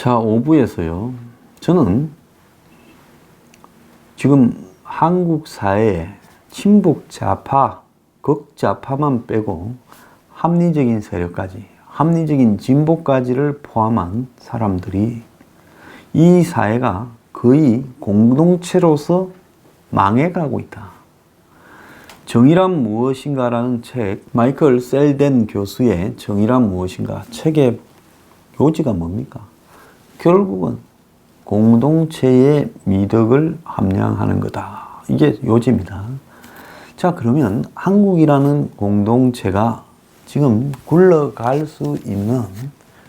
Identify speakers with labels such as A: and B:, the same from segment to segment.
A: 자, 5부에서요. 저는 지금 한국 사회에 친북 좌파, 극좌파만 빼고 합리적인 세력까지, 합리적인 진보까지를 포함한 사람들이 이 사회가 거의 공동체로서 망해가고 있다. 정의란 무엇인가라는 책, 마이클 셀덴 교수의 정의란 무엇인가 책의 요지가 뭡니까? 결국은 공동체의 미덕을 함양하는 거다. 이게 요지입니다. 자, 그러면 한국이라는 공동체가 지금 굴러갈 수 있는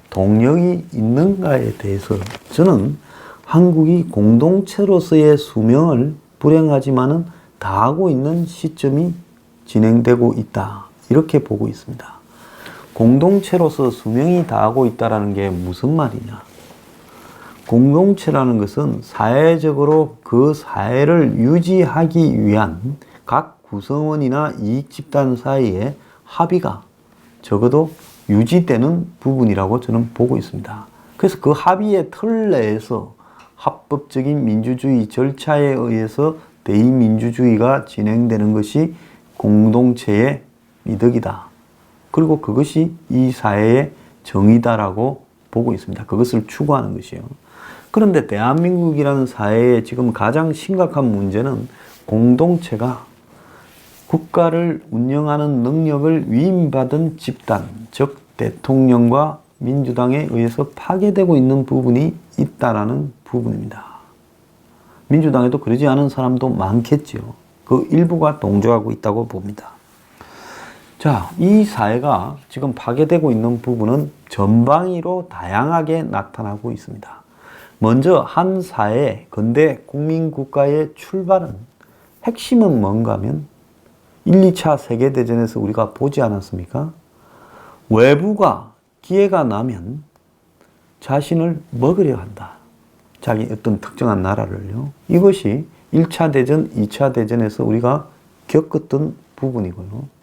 A: 동력이 있는가에 대해서 저는 한국이 공동체로서의 수명을 불행하지만은 다하고 있는 시점이 진행되고 있다. 이렇게 보고 있습니다. 공동체로서 수명이 다하고 있다는 게 무슨 말이냐? 공동체라는 것은 사회적으로 그 사회를 유지하기 위한 각 구성원이나 이익집단 사이의 합의가 적어도 유지되는 부분이라고 저는 보고 있습니다. 그래서 그 합의의 틀 내에서 합법적인 민주주의 절차에 의해서 대의민주주의가 진행되는 것이 공동체의 미덕이다. 그리고 그것이 이 사회의 정의다라고 보고 있습니다. 그것을 추구하는 것이요. 그런데 대한민국이라는 사회의 지금 가장 심각한 문제는 공동체가 국가를 운영하는 능력을 위임받은 집단, 즉 대통령과 민주당에 의해서 파괴되고 있는 부분이 있다라는 부분입니다. 민주당에도 그러지 않은 사람도 많겠지요. 그 일부가 동조하고 있다고 봅니다. 자, 이 사회가 지금 파괴되고 있는 부분은 전방위로 다양하게 나타나고 있습니다. 먼저 한 사회, 근대 국민국가의 출발은 핵심은 뭔가 하면 1, 2차 세계대전에서 우리가 보지 않았습니까? 외부가 기회가 나면 자신을 먹으려 한다. 자기 어떤 특정한 나라를요. 이것이 1차 대전, 2차 대전에서 우리가 겪었던 부분이고요.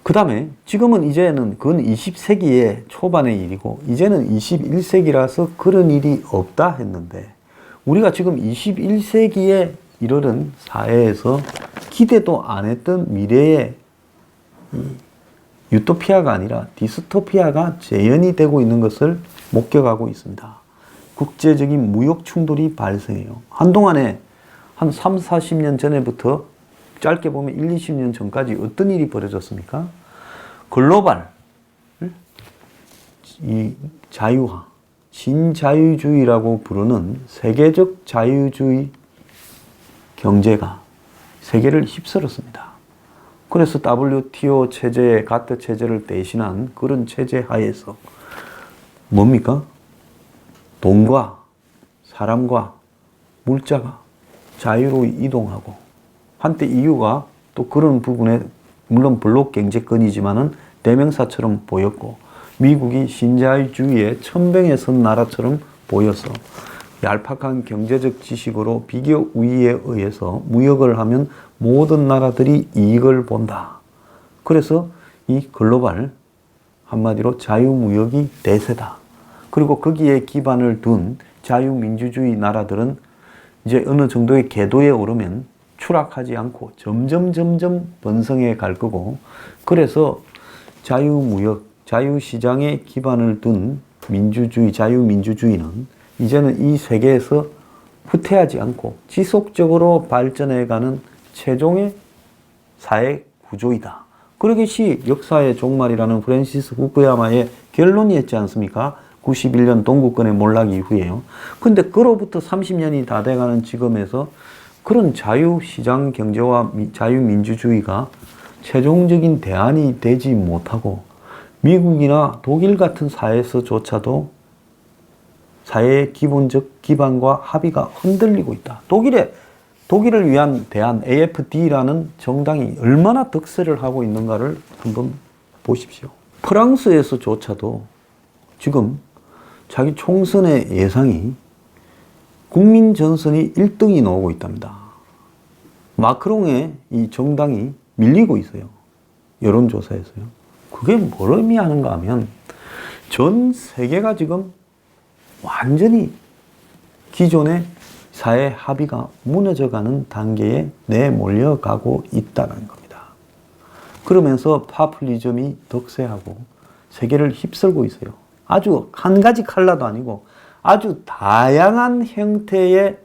A: 그 다음에 지금은 이제는 그건 20세기의 초반의 일이고 이제는 21세기라서 그런 일이 없다 했는데 우리가 지금 21세기에 이르는 사회에서 기대도 안 했던 미래의 유토피아가 아니라 디스토피아가 재현이 되고 있는 것을 목격하고 있습니다. 국제적인 무역 충돌이 발생해요. 한동안에 한 3, 40년 전에부터 짧게 보면 1, 20년 전까지 어떤 일이 벌어졌습니까? 글로벌, 이 자유화, 신자유주의라고 부르는 세계적 자유주의 경제가 세계를 휩쓸었습니다. 그래서 WTO 체제, 가트 체제를 대신한 그런 체제 하에서 뭡니까? 돈과 사람과 물자가 자유로 이동하고 한때 EU가 또 그런 부분에 물론 블록 경제권이지만은 대명사처럼 보였고 미국이 신자유주의의 천병에 선 나라처럼 보여서 얄팍한 경제적 지식으로 비교 우위에 의해서 무역을 하면 모든 나라들이 이익을 본다. 그래서 이 글로벌 한마디로 자유무역이 대세다. 그리고 거기에 기반을 둔 자유민주주의 나라들은 이제 어느 정도의 궤도에 오르면 추락하지 않고 점점 번성해 갈 거고 그래서 자유무역, 자유시장에 기반을 둔 민주주의, 자유민주주의는 이제는 이 세계에서 후퇴하지 않고 지속적으로 발전해가는 최종의 사회 구조이다. 그것이 역사의 종말이라는 프랜시스 후쿠야마의 결론이었지 않습니까? 91년 동구권의 몰락 이후에요. 근데 그로부터 30년이 다 돼가는 지금에서 그런 자유시장 경제와 자유민주주의가 최종적인 대안이 되지 못하고 미국이나 독일 같은 사회에서조차도 사회의 기본적 기반과 합의가 흔들리고 있다. 독일을 위한 대안 AfD라는 정당이 얼마나 득세를 하고 있는가를 한번 보십시오. 프랑스에서조차도 지금 자기 총선의 예상이 국민 전선이 1등이 나오고 있답니다. 마크롱의 이 정당이 밀리고 있어요. 여론조사에서요. 그게 뭘 의미하는가 하면 전 세계가 지금 완전히 기존의 사회 합의가 무너져가는 단계에 내몰려가고 있다는 겁니다. 그러면서 파퓰리즘이 덕세하고 세계를 휩쓸고 있어요. 아주 한 가지 컬러도 아니고 아주 다양한 형태의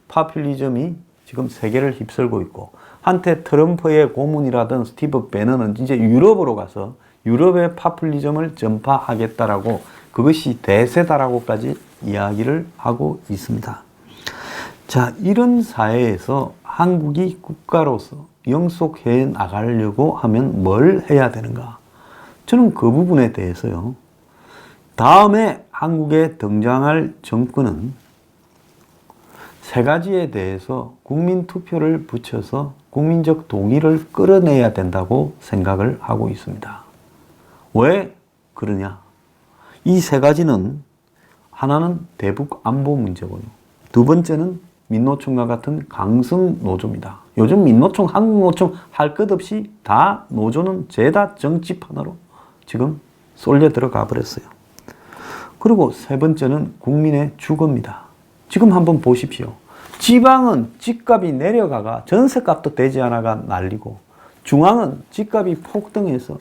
A: 파퓰리즘이 지금 세계를 휩쓸고 있고, 한때 트럼프의 고문이라던 스티브 배너는 이제 유럽으로 가서 유럽의 파퓰리즘을 전파하겠다라고, 그것이 대세다라고까지 이야기를 하고 있습니다. 자, 이런 사회에서 한국이 국가로서 영속해 나가려고 하면 뭘 해야 되는가? 저는 그 부분에 대해서요, 다음에 한국에 등장할 정권은 세 가지에 대해서 국민투표를 붙여서 국민적 동의를 끌어내야 된다고 생각을 하고 있습니다. 왜 그러냐? 이 세 가지는, 하나는 대북 안보 문제고요. 두 번째는 민노총과 같은 강성 노조입니다. 요즘 민노총, 한국노총 할 것 없이 다 노조는 죄다 정치판으로 지금 쏠려 들어가 버렸어요. 그리고 세 번째는 국민의 주거입니다. 지금 한번 보십시오. 지방은 집값이 내려가가 전세값도 되지 않아가 난리고, 중앙은 집값이 폭등해서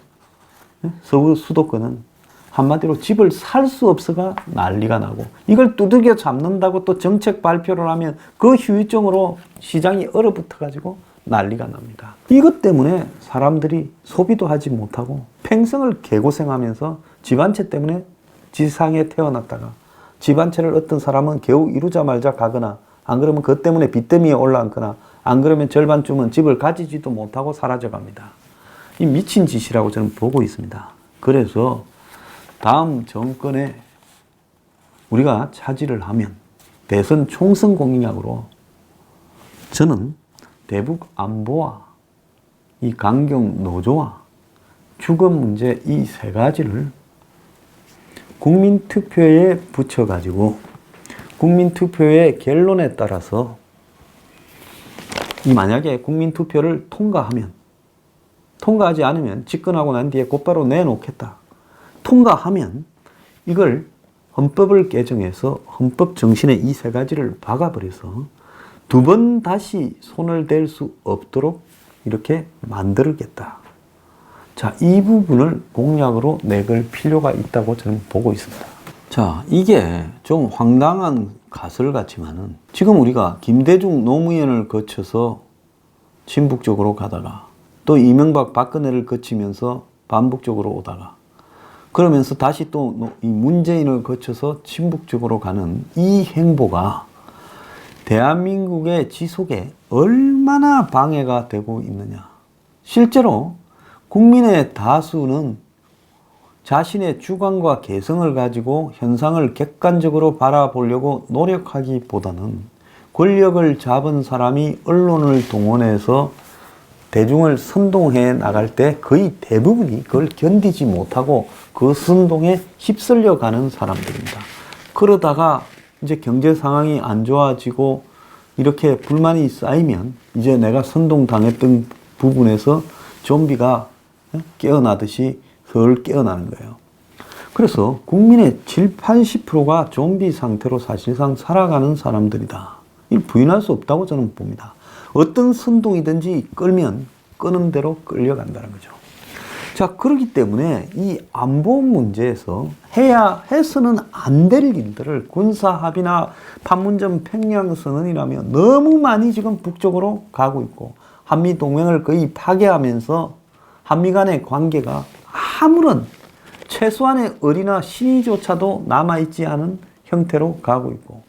A: 서울 수도권은 한마디로 집을 살 수 없어가 난리가 나고, 이걸 두들겨 잡는다고 또 정책 발표를 하면 그 후유증으로 시장이 얼어붙어 가지고 난리가 납니다. 이것 때문에 사람들이 소비도 하지 못하고 평생을 개고생하면서 집 한 채 때문에 지상에 태어났다가 집 한 채를 어떤 사람은 겨우 이루자 말자 가거나, 안 그러면 그것 때문에 빚더미에 올라앉거나, 안 그러면 절반쯤은 집을 가지지도 못하고 사라져 갑니다. 이 미친 짓이라고 저는 보고 있습니다. 그래서 다음 정권에 우리가 차지를 하면 대선 총선 공약으로 저는 대북 안보와 이 강경 노조와 주거 문제, 이 세 가지를 국민투표에 붙여가지고 국민투표의 결론에 따라서, 이 만약에 국민투표를 통과하면, 통과하지 않으면 집권하고 난 뒤에 곧바로 내놓겠다. 통과하면 이걸 헌법을 개정해서 헌법 정신에 이 세 가지를 박아버려서 두 번 다시 손을 댈 수 없도록 이렇게 만들겠다. 자, 이 부분을 공약으로 내걸 필요가 있다고 저는 보고 있습니다. 자, 이게 좀 황당한 가설 같지만은, 지금 우리가 김대중 노무현을 거쳐서 친북 쪽으로 가다가 또 이명박 박근혜를 거치면서 반북 쪽으로 오다가, 그러면서 다시 또 이 문재인을 거쳐서 친북 쪽으로 가는 이 행보가 대한민국의 지속에 얼마나 방해가 되고 있느냐. 실제로 국민의 다수는 자신의 주관과 개성을 가지고 현상을 객관적으로 바라보려고 노력하기보다는 권력을 잡은 사람이 언론을 동원해서 대중을 선동해 나갈 때 거의 대부분이 그걸 견디지 못하고 그 선동에 휩쓸려 가는 사람들입니다. 그러다가 이제 경제 상황이 안 좋아지고 이렇게 불만이 쌓이면 이제 내가 선동당했던 부분에서 좀비가 깨어나듯이 덜 깨어나는 거예요. 그래서 국민의 7, 80%가 좀비 상태로 사실상 살아가는 사람들이다. 이걸 부인할 수 없다고 저는 봅니다. 어떤 선동이든지 끌면 끄는 대로 끌려간다는 거죠. 자, 그렇기 때문에 이 안보 문제에서 해서는 안 될 일들을 군사합의나 판문점 평양선언이라며 너무 많이 지금 북쪽으로 가고 있고, 한미동맹을 거의 파괴하면서 한미 간의 관계가 아무런 최소한의 의리나 신의조차도 남아있지 않은 형태로 가고 있고,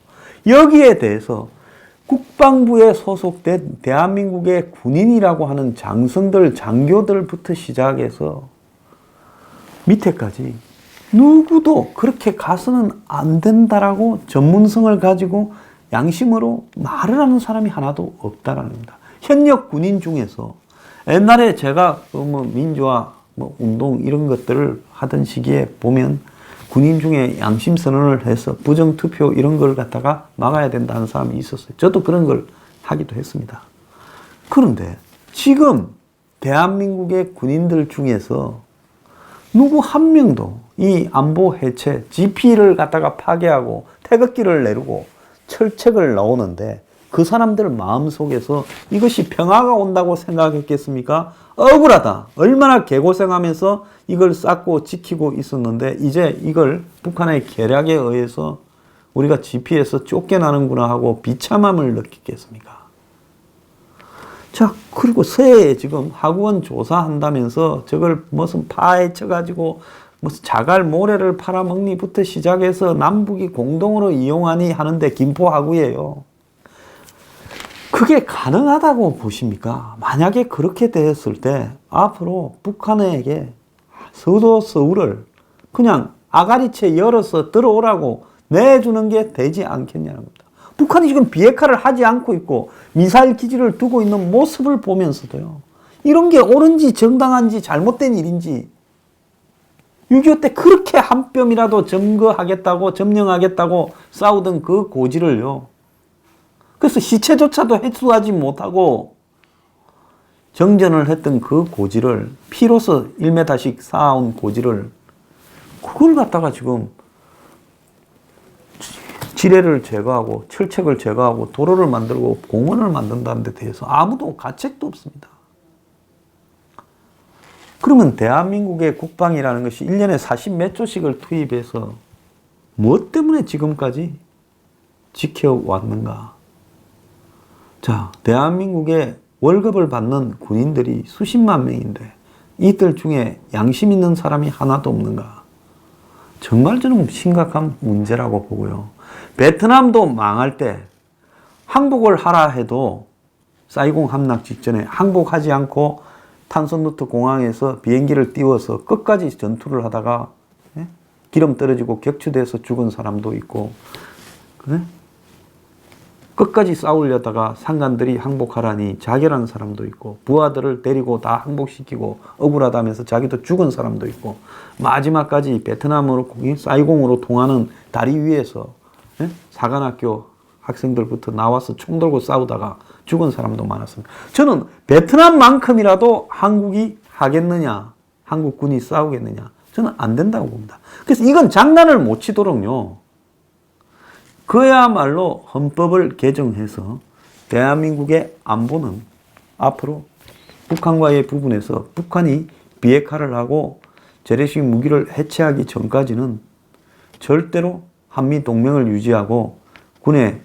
A: 여기에 대해서 국방부에 소속된 대한민국의 군인이라고 하는 장성들, 장교들부터 시작해서 밑에까지 누구도 그렇게 가서는 안 된다라고 전문성을 가지고 양심으로 말을 하는 사람이 하나도 없다라는 겁니다. 현역 군인 중에서 옛날에 제가 민주화 운동 이런 것들을 하던 시기에 보면 군인 중에 양심 선언을 해서 부정투표 이런 걸 갖다가 막아야 된다는 사람이 있었어요. 저도 그런 걸 하기도 했습니다. 그런데 지금 대한민국의 군인들 중에서 누구 한 명도 이 안보 해체, GP를 갖다가 파괴하고 태극기를 내리고 철책을 넣었는데 그 사람들 마음속에서 이것이 평화가 온다고 생각했겠습니까? 억울하다. 얼마나 개고생하면서 이걸 쌓고 지키고 있었는데 이제 이걸 북한의 계략에 의해서 우리가 GP에서 쫓겨나는구나 하고 비참함을 느끼겠습니까? 자, 그리고 서해에 지금 하구원 조사한다면서 저걸 무슨 파헤쳐가지고 무슨 자갈 모래를 팔아먹니부터 시작해서 남북이 공동으로 이용하니 하는데 김포 하구예요. 그게 가능하다고 보십니까? 만약에 그렇게 되었을 때 앞으로 북한에게 서울을 그냥 아가리채 열어서 들어오라고 내주는 게 되지 않겠냐는 겁니다. 북한이 지금 비핵화를 하지 않고 있고 미사일 기지를 두고 있는 모습을 보면서도요. 이런 게 옳은지 정당한지 잘못된 일인지 6.25 때 그렇게 한 뼘이라도 점령하겠다고 싸우던 그 고지를요. 그래서 시체조차도 회수하지 못하고 정전을 했던 그 고지를 피로서 1m씩 쌓아온 고지를 그걸 갖다가 지금 지뢰를 제거하고 철책을 제거하고 도로를 만들고 공원을 만든다는 데 대해서 아무도 가책도 없습니다. 그러면 대한민국의 국방이라는 것이 1년에 40몇 조씩을 투입해서 무엇 때문에 지금까지 지켜왔는가? 자, 대한민국의 월급을 받는 군인들이 수십만 명인데 이들 중에 양심 있는 사람이 하나도 없는가? 정말 저는 심각한 문제라고 보고요. 베트남도 망할 때 항복을 하라 해도 사이공 함락 직전에 항복하지 않고 탄소누트 공항에서 비행기를 띄워서 끝까지 전투를 하다가 기름 떨어지고 격추돼서 죽은 사람도 있고 끝까지 싸우려다가 상관들이 항복하라니 자결한 사람도 있고 부하들을 데리고 다 항복시키고 억울하다면서 자기도 죽은 사람도 있고 마지막까지 베트남으로 사이공으로 통하는 다리 위에서 사관학교 학생들부터 나와서 총 들고 싸우다가 죽은 사람도 많았습니다. 저는 베트남만큼이라도 한국이 하겠느냐, 한국군이 싸우겠느냐, 저는 안 된다고 봅니다. 그래서 이건 장난을 못 치도록요. 그야말로 헌법을 개정해서 대한민국의 안보는 앞으로 북한과의 부분에서 북한이 비핵화를 하고 재래식 무기를 해체하기 전까지는 절대로 한미 동맹을 유지하고 군의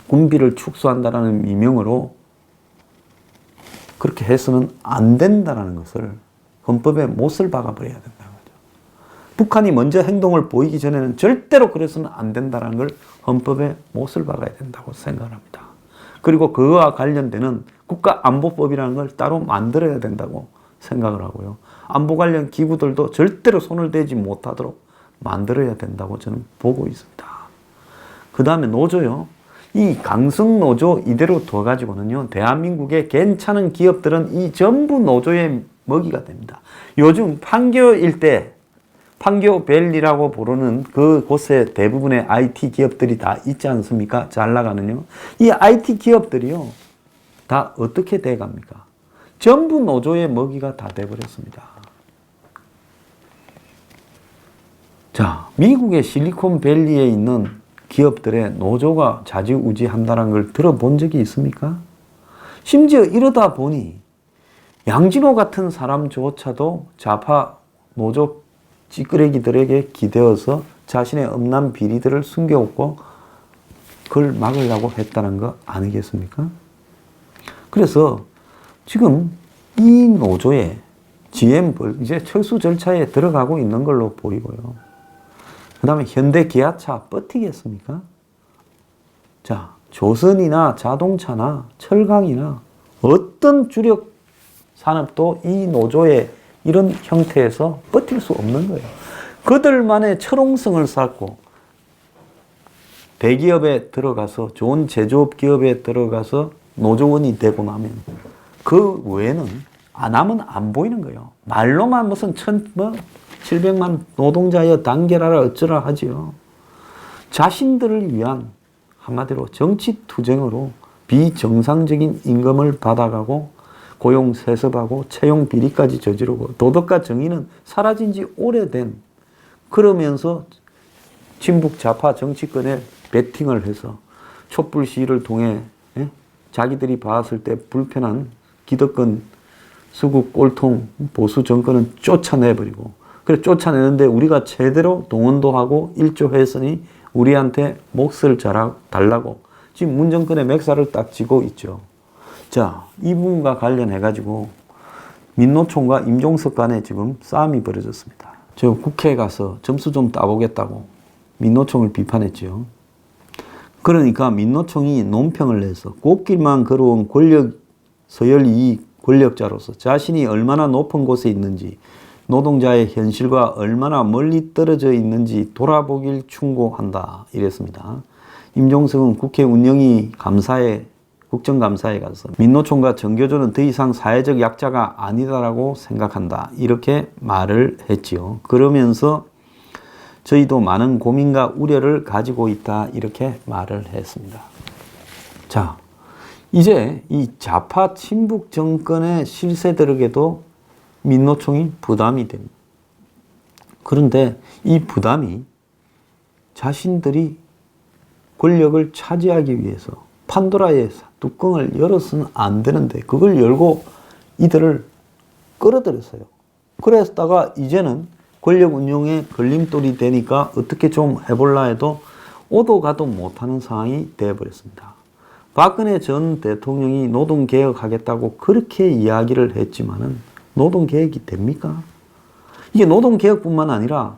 A: 군비를 축소한다라는 미명으로 그렇게 해서는 안 된다는 것을 헌법에 못을 박아버려야 된다는 거죠. 북한이 먼저 행동을 보이기 전에는 절대로 그래서는 안 된다는 걸 헌법에 못을 박아야 된다고 생각합니다. 그리고 그와 관련되는 국가안보법이라는 걸 따로 만들어야 된다고 생각을 하고요. 안보 관련 기구들도 절대로 손을 대지 못하도록 만들어야 된다고 저는 보고 있습니다. 그 다음에 노조요. 이 강성노조 이대로 둬가지고는요, 대한민국의 괜찮은 기업들은 이 전부 노조의 먹이가 됩니다. 요즘 판교 일대, 판교밸리라고 부르는 그곳에 대부분의 IT 기업들이 다 있지 않습니까? 잘 나가는요. 이 IT 기업들이요, 다 어떻게 돼갑니까? 전부 노조의 먹이가 다 돼버렸습니다. 자, 미국의 실리콘밸리에 있는 기업들의 노조가 좌지우지한다는 걸 들어본 적이 있습니까? 심지어 이러다 보니 양진호 같은 사람조차도 좌파 노조 찌끄레기들에게 기대어서 자신의 음란 비리들을 숨겨오고 그걸 막으려고 했다는 거 아니겠습니까? 그래서 지금 이 노조의 이제 철수 절차에 들어가고 있는 걸로 보이고요. 그 다음에 현대 기아차 버티겠습니까? 자, 조선이나 자동차나 철강이나 어떤 주력 산업도 이 노조의 이런 형태에서 버틸 수 없는 거예요. 그들만의 철옹성을 쌓고 대기업에 들어가서 좋은 제조업 기업에 들어가서 노조원이 되고 나면 그 외에는 안 하면 안 보이는 거예요. 말로만 무슨 700만 노동자여 단결하라 어쩌라 하지요. 자신들을 위한 한마디로 정치 투쟁으로 비정상적인 임금을 받아가고 고용 세습하고 채용 비리까지 저지르고 도덕과 정의는 사라진 지 오래된, 그러면서 친북 좌파 정치권에 베팅을 해서 촛불 시위를 통해 자기들이 봤을 때 불편한 기득권 수구 꼴통 보수 정권은 쫓아내버리고, 그래 쫓아내는데 우리가 제대로 동원도 하고 일조했으니 우리한테 몫을 달라고 지금 문정권의 맥살을 딱 쥐고 있죠. 자, 이 부분과 관련해가지고 민노총과 임종석 간에 지금 싸움이 벌어졌습니다. 저 국회에 가서 점수 좀 따보겠다고 민노총을 비판했죠. 그러니까 민노총이 논평을 내서 꽃길만 걸어온 권력, 서열 2 권력자로서 자신이 얼마나 높은 곳에 있는지, 노동자의 현실과 얼마나 멀리 떨어져 있는지 돌아보길 충고한다. 이랬습니다. 임종석은 국회 운영위 감사에, 국정감사에 가서 민노총과 정교조는 더 이상 사회적 약자가 아니다라고 생각한다. 이렇게 말을 했지요. 그러면서 저희도 많은 고민과 우려를 가지고 있다. 이렇게 말을 했습니다. 자, 이제 이 좌파 친북 정권의 실세들에게도 민노총이 부담이 됩니다. 그런데 이 부담이 자신들이 권력을 차지하기 위해서 판도라의 뚜껑을 열어서는 안 되는데 그걸 열고 이들을 끌어들였어요. 그랬다가 이제는 권력 운용에 걸림돌이 되니까 어떻게 좀 해볼라 해도 오도 가도 못하는 상황이 되어버렸습니다. 박근혜 전 대통령이 노동개혁하겠다고 그렇게 이야기를 했지만은 노동개혁이 됩니까? 이게 노동개혁뿐만 아니라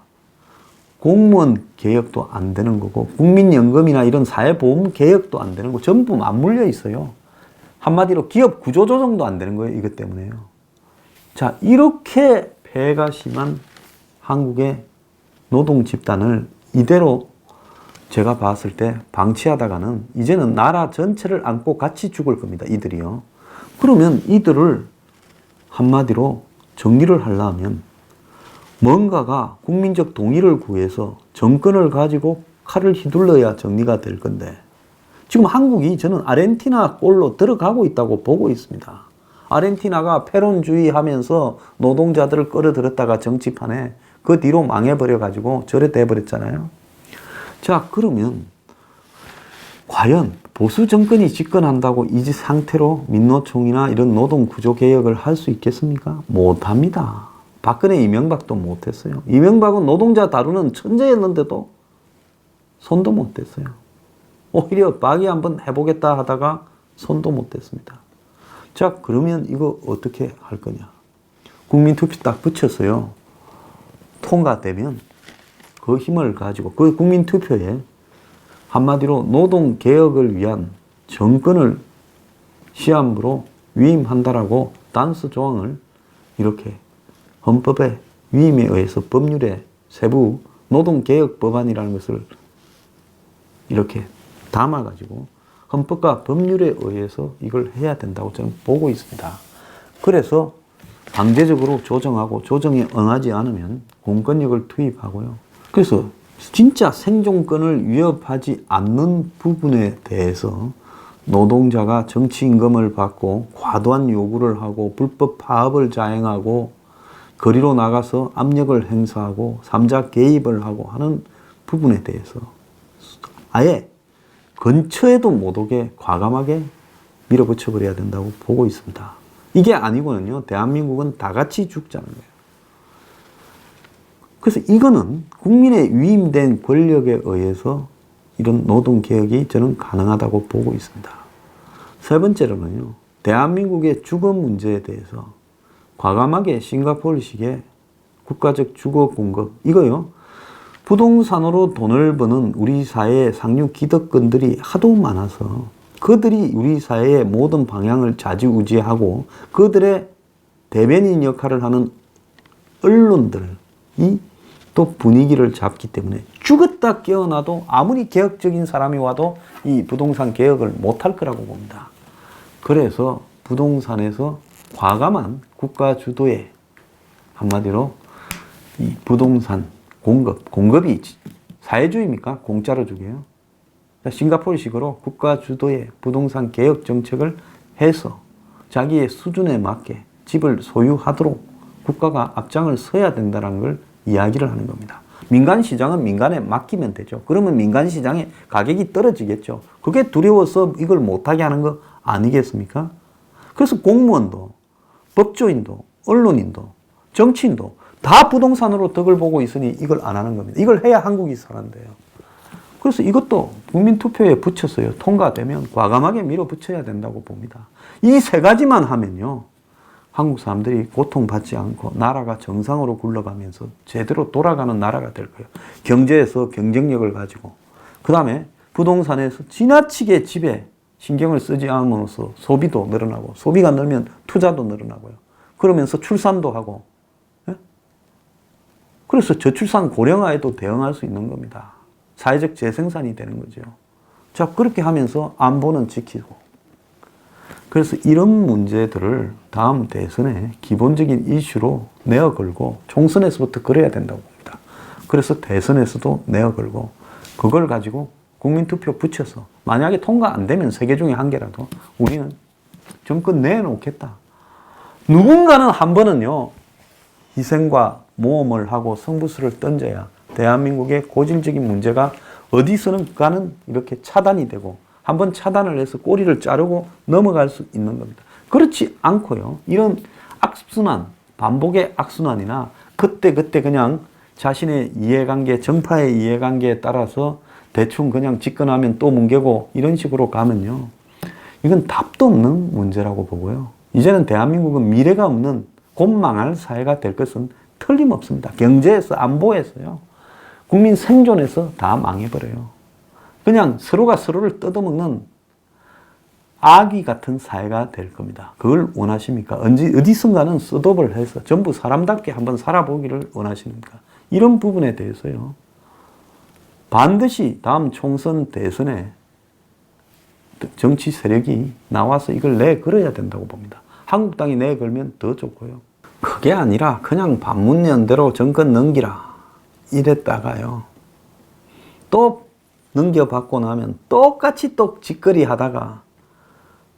A: 공무원 개혁도 안 되는 거고 국민연금이나 이런 사회보험 개혁도 안 되는 거 전부 맞물려 있어요. 한마디로 기업 구조조정도 안 되는 거예요. 이것 때문에요. 자, 이렇게 폐해가 심한 한국의 노동 집단을 이대로 제가 봤을 때 방치하다가는 이제는 나라 전체를 안고 같이 죽을 겁니다. 이들이요. 그러면 이들을 한마디로 정리를 하려면 뭔가가 국민적 동의를 구해서 정권을 가지고 칼을 휘둘러야 정리가 될 건데 지금 한국이 저는 아르헨티나 꼴로 들어가고 있다고 보고 있습니다. 아르헨티나가 패론주의 하면서 노동자들을 끌어들였다가 정치판에 그 뒤로 망해버려가지고 저래 돼버렸잖아요. 자, 그러면 과연 보수 정권이 집권한다고 이 상태로 민노총이나 이런 노동구조 개혁을 할 수 있겠습니까? 못합니다. 박근혜 이명박도 못했어요. 이명박은 노동자 다루는 천재였는데도 손도 못 댔어요. 오히려 박이 한번 해보겠다 하다가 손도 못 댔습니다. 자, 그러면 이거 어떻게 할 거냐. 국민투표 딱 붙였어요. 통과되면 그 힘을 가지고 그 국민투표에 한마디로 노동개혁을 위한 정권을 시한부로 위임한다라고 단수 조항을 이렇게 헌법의 위임에 의해서 법률에 세부 노동개혁 법안이라는 것을 이렇게 담아가지고 헌법과 법률에 의해서 이걸 해야 된다고 저는 보고 있습니다. 그래서 강제적으로 조정하고 조정에 응하지 않으면 공권력을 투입하고요. 그래서 진짜 생존권을 위협하지 않는 부분에 대해서 노동자가 정치임금을 받고 과도한 요구를 하고 불법 파업을 자행하고 거리로 나가서 압력을 행사하고 삼자 개입을 하고 하는 부분에 대해서 아예 근처에도 못 오게 과감하게 밀어붙여 버려야 된다고 보고 있습니다. 이게 아니고는요, 대한민국은 다 같이 죽자는 거예요. 그래서 이거는 국민의 위임된 권력에 의해서 이런 노동개혁이 저는 가능하다고 보고 있습니다. 세 번째로는요, 대한민국의 주거 문제에 대해서 과감하게 싱가포르식의 국가적 주거 공급, 이거요, 부동산으로 돈을 버는 우리 사회의 상류 기득권들이 하도 많아서 그들이 우리 사회의 모든 방향을 좌지우지하고 그들의 대변인 역할을 하는 언론들이 또 분위기를 잡기 때문에 죽었다 깨어나도 아무리 개혁적인 사람이 와도 이 부동산 개혁을 못할 거라고 봅니다. 그래서 부동산에서 과감한 국가 주도의 한마디로 이 부동산 공급이 사회주의입니까? 공짜로 주게요. 싱가포르식으로 국가 주도의 부동산 개혁 정책을 해서 자기의 수준에 맞게 집을 소유하도록 국가가 앞장을 서야 된다는 걸 이야기를 하는 겁니다. 민간 시장은 민간에 맡기면 되죠. 그러면 민간 시장의 가격이 떨어지겠죠. 그게 두려워서 이걸 못하게 하는 거 아니겠습니까? 그래서 공무원도, 법조인도, 언론인도, 정치인도 다 부동산으로 덕을 보고 있으니 이걸 안 하는 겁니다. 이걸 해야 한국이 살아난대요. 그래서 이것도 국민투표에 붙였어요. 통과되면 과감하게 밀어붙여야 된다고 봅니다. 이 세 가지만 하면요, 한국 사람들이 고통받지 않고 나라가 정상으로 굴러가면서 제대로 돌아가는 나라가 될 거예요. 경제에서 경쟁력을 가지고, 그 다음에 부동산에서 지나치게 집에 신경을 쓰지 않음으로써 소비도 늘어나고, 소비가 늘면 투자도 늘어나고요. 그러면서 출산도 하고, 예? 그래서 저출산 고령화에도 대응할 수 있는 겁니다. 사회적 재생산이 되는 거죠. 자, 그렇게 하면서 안보는 지키고. 그래서 이런 문제들을 다음 대선에 기본적인 이슈로 내어 걸고, 총선에서부터 그래야 된다고 봅니다. 그래서 대선에서도 내어 걸고, 그걸 가지고 국민투표 붙여서 만약에 통과 안 되면 3개 중에 1개라도 우리는 정권 내놓겠다. 누군가는 한 번은요, 희생과 모험을 하고 성부수를 던져야 대한민국의 고질적인 문제가 어디서는가는 이렇게 차단이 되고, 한번 차단을 해서 꼬리를 자르고 넘어갈 수 있는 겁니다. 그렇지 않고요, 이런 악순환, 반복의 악순환이나 그때 그냥 자신의 이해관계, 정파의 이해관계에 따라서 대충 그냥 집권하면 또 뭉개고 이런 식으로 가면요, 이건 답도 없는 문제라고 보고요. 이제는 대한민국은 미래가 없는 곧 망할 사회가 될 것은 틀림없습니다. 경제에서, 안보에서요, 국민 생존에서 다 망해버려요. 그냥 서로가 서로를 뜯어먹는 아기 같은 사회가 될 겁니다. 그걸 원하십니까? 어디선가는 셋업을 해서 전부 사람답게 한번 살아보기를 원하십니까? 이런 부분에 대해서요, 반드시 다음 총선 대선에 정치 세력이 나와서 이걸 내걸어야 된다고 봅니다. 한국당이 내걸면 더 좋고요. 그게 아니라 그냥 반문연대로 정권 넘기라 이랬다가요, 또 넘겨받고 나면 똑같이 또 짓거리 하다가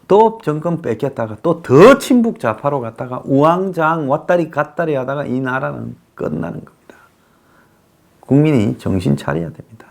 A: 또 정권 뺏겼다가 또 더 친북 좌파로 갔다가 우왕좌왕 왔다리 갔다리 하다가 이 나라는 끝나는 겁니다. 국민이 정신 차려야 됩니다.